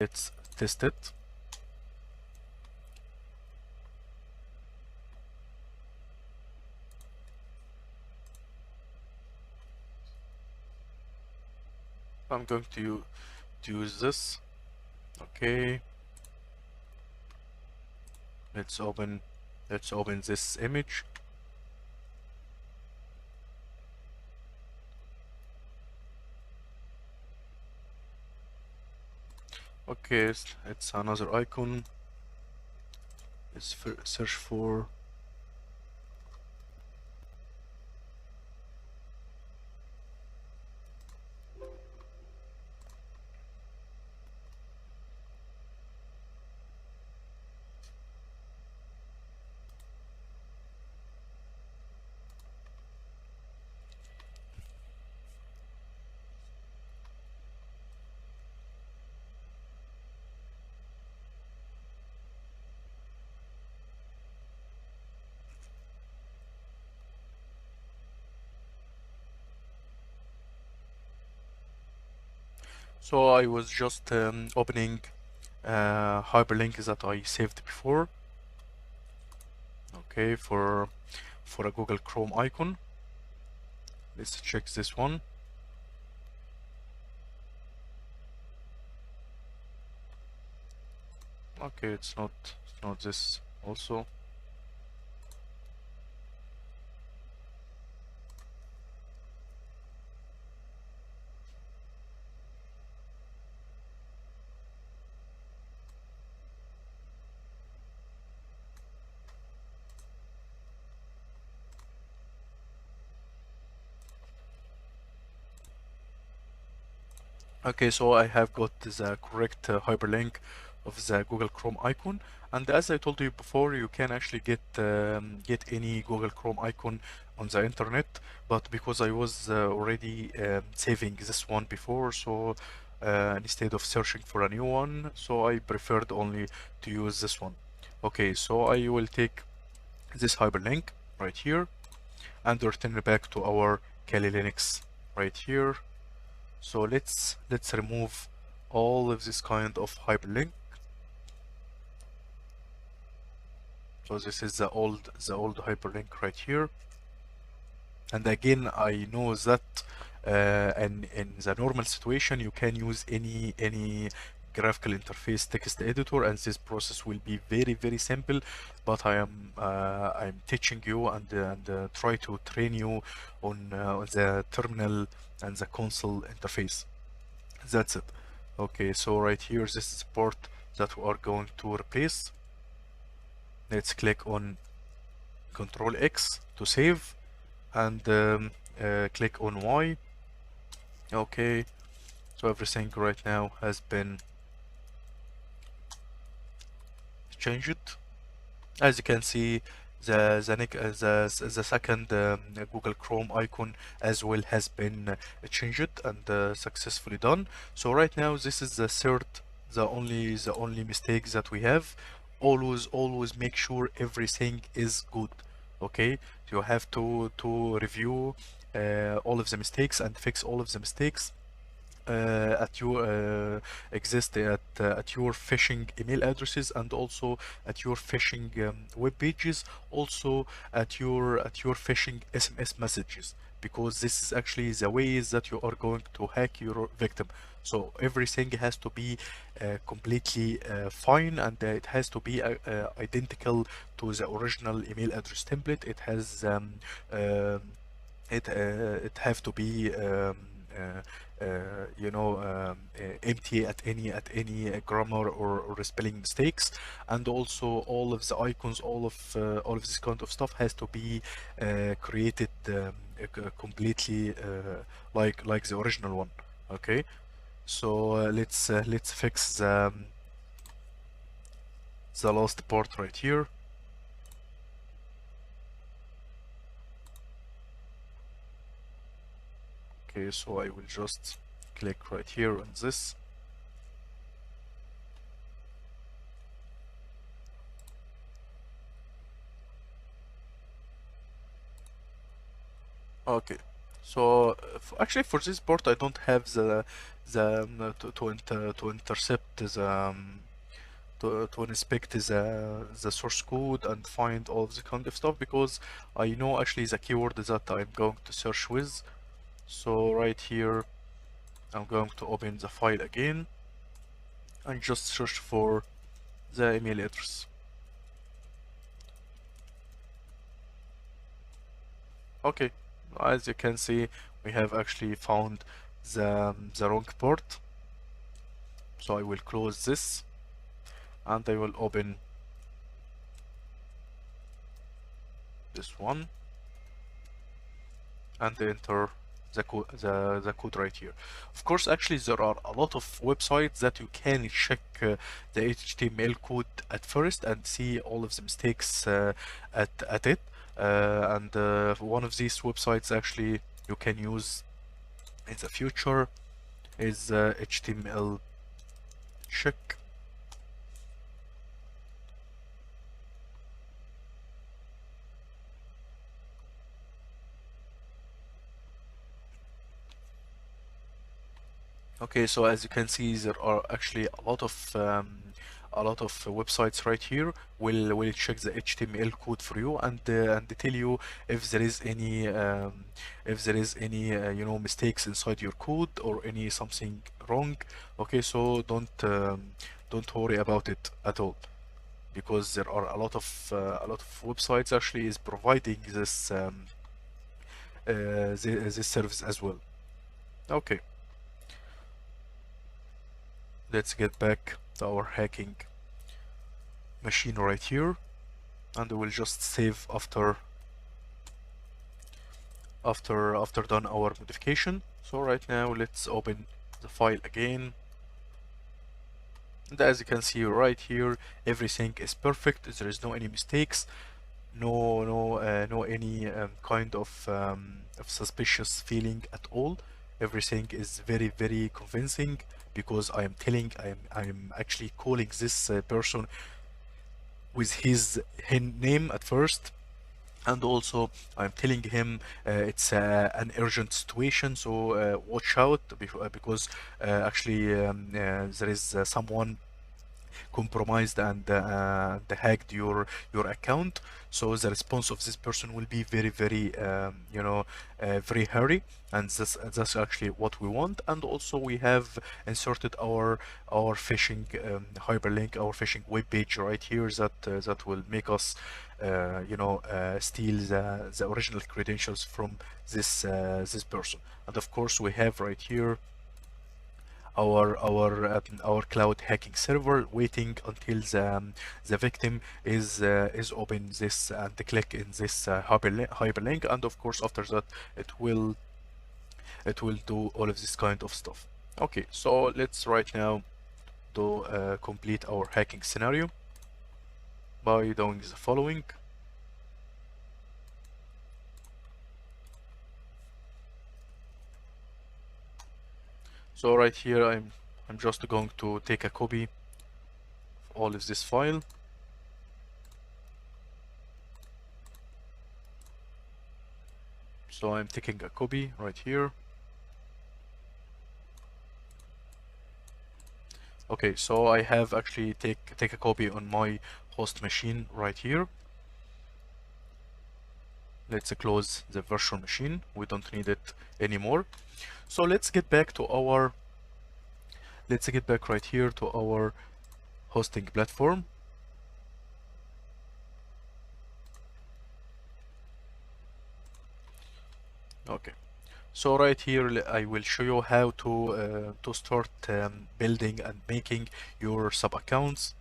Let's test it. I'm going to use this. Okay, let's open this image. Okay, it's another icon. Let's search for so I was just opening hyperlink that I saved before. Okay, for a Google Chrome icon. Let's check this one. Okay, it's not this also. Okay, so I have got the correct hyperlink of the Google Chrome icon, and as I told you before, you can actually get any Google Chrome icon on the internet. But because I was already saving this one before, so instead of searching for a new one, so I preferred only to use this one. Okay, so I will take this hyperlink right here and return it back to our Kali Linux right here. So let's remove all of this kind of hyperlink. So this is the old hyperlink right here. And again, I know that in the normal situation you can use any graphical interface text editor, and this process will be very simple. But I'm teaching you and try to train you on the terminal and the console interface. That's it. Okay, so right here, this is the port that we are going to replace. Let's click on Control X to save, and click on Y. Okay, so everything right now has been changed. As you can see, the second Google Chrome icon as well has been changed and successfully done. So right now this is the only mistake that we have. Always make sure everything is good. Okay, you have to review all of the mistakes and fix all of the mistakes at your exist at your phishing email addresses, and also at your phishing web pages, also at your phishing SMS messages, because this is actually the ways that you are going to hack your victim. So everything has to be completely fine, and it has to be identical to the original email address template. It has it have to be empty at any grammar or spelling mistakes, and also all of the icons, all of this kind of stuff has to be created completely like the original one. Okay, so let's fix the last part right here. Okay, so I will just click right here on this. Okay, So actually for this part I don't have the to intercept to inspect the source code and find all of the kind of stuff, because I know actually the keyword that I'm going to search with. So right here I'm going to open the file again and just search for the email address. Okay, as you can see, we have actually found the wrong port. So I will close this and I will open this one and enter the code right here. Of course, actually, there are a lot of websites that you can check the HTML code at first and see all of the mistakes at it. And one of these websites actually you can use in the future is HTML check. Okay, so as you can see, there are actually a lot of websites right here will check the HTML code for you and they tell you if there is any you know, mistakes inside your code or any something wrong. Okay, so don't worry about it at all, because there are a lot of websites actually is providing this service as well. Okay, let's get back to our hacking machine right here, and we'll just save after done our modification. So right now let's open the file again, and as you can see right here, everything is perfect. There is no any mistakes, no any kind of suspicious feeling at all. Everything is very convincing, because I'm actually calling this person with his name at first, and also I'm telling him it's an urgent situation, so watch out, because actually there is someone compromised and hacked your account. So the response of this person will be very you know, very hurry, and that's actually what we want. And also we have inserted our phishing hyperlink, our phishing web page right here, that will make us you know, steal the original credentials from this person. And of course we have right here our cloud hacking server, waiting until the victim is open this and click in this hyperlink, and of course after that it will do all of this kind of stuff. Okay, so let's right now do complete our hacking scenario by doing the following. So right here I'm just going to take a copy of all of this file. So I'm taking a copy right here. Okay, so I have actually take a copy on my host machine right here. Let's close the virtual machine. We don't need it anymore. So let's get back right here to our hosting platform. Okay. So right here, I will show you how to start building and making your sub accounts.